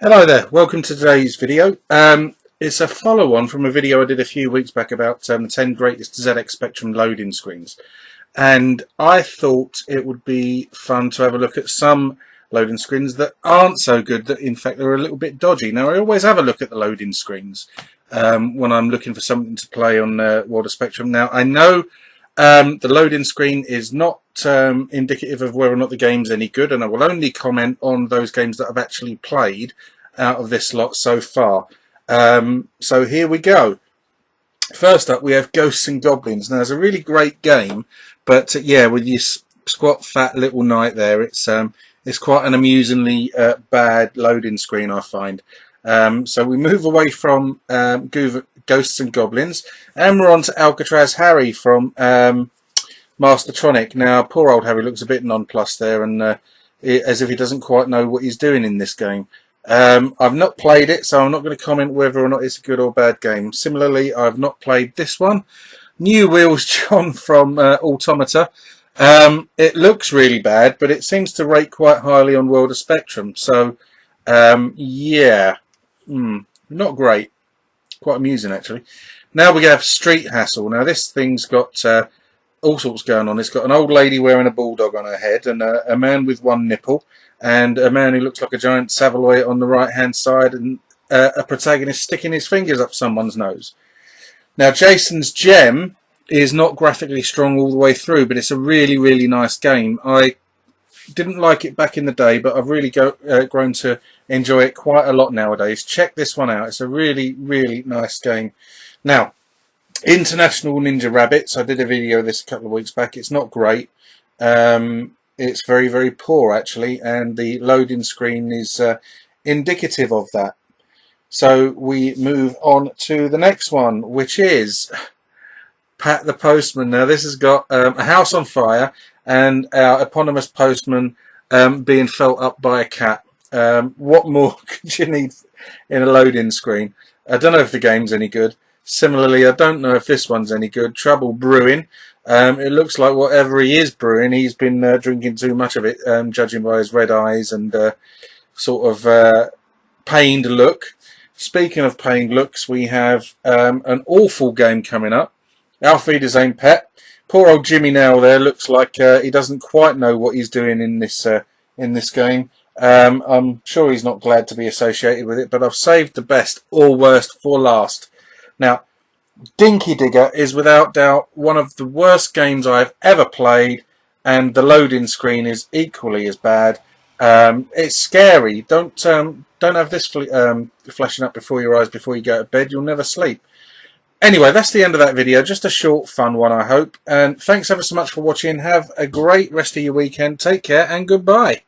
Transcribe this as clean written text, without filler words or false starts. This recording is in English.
Hello there, welcome to today's video. It's a follow-on from a video I did a few weeks back about the 10 greatest ZX Spectrum loading screens. And I thought it would be fun to have a look at some loading screens that aren't so good, that in fact they're a little bit dodgy. Now I always have a look at the loading screens when I'm looking for something to play on World of Spectrum. Now I know the loading screen is not indicative of whether or not the game's any good, and I will only comment on those games that I've actually played out of this lot so far. So here we go. First up we have Ghosts and Goblins. Now it's a really great game, but yeah, with your squat fat little knight there, it's quite an amusingly bad loading screen, I find. So we move away from Ghosts and Goblins, and we're on to Alcatraz Harry from Mastertronic. Now, poor old Harry looks a bit nonplussed there, and as if he doesn't quite know what he's doing in this game. I've not played it, so I'm not going to comment whether or not it's a good or bad game. Similarly, I've not played this one. New Wheels John from Automata. It looks really bad, but it seems to rate quite highly on World of Spectrum. So, yeah, not great. Quite amusing, actually. Now we have Street Hassell. Now this thing's got all sorts going on. It's got an old lady wearing a bulldog on her head, and a man with one nipple, and a man who looks like a giant Savoy on the right hand side, and a protagonist sticking his fingers up someone's nose. Now Jason's Gem is not graphically strong all the way through, but it's a really, really nice game. I didn't like it back in the day, but I've really grown to enjoy it quite a lot nowadays. Check this one out. It's a really, really nice game. Now, International Ninja Rabbits. I did a video of this a couple of weeks back. It's not great. It's very, very poor, actually, and the loading screen is indicative of that. So we move on to the next one, which is Pat the Postman. Now, this has got a house on fire, and our eponymous postman being felt up by a cat. What more could you need in a loading screen? I don't know if the game's any good. Similarly, I don't know if this one's any good. Trouble Brewing. It looks like whatever he is brewing, he's been drinking too much of it, judging by his red eyes and sort of pained look. Speaking of pained looks, we have an awful game coming up. Alfie his own pet. Poor old Jimmy now there looks like he doesn't quite know what he's doing in this game. I'm sure he's not glad to be associated with it, but I've saved the best or worst for last. Now, Dodgy Digger is without doubt one of the worst games I've ever played, and the loading screen is equally as bad. It's scary. Don't have this flashing up before your eyes before you go to bed. You'll never sleep. Anyway, that's the end of that video. Just a short, fun one, I hope. And thanks ever so much for watching. Have a great rest of your weekend. Take care and goodbye.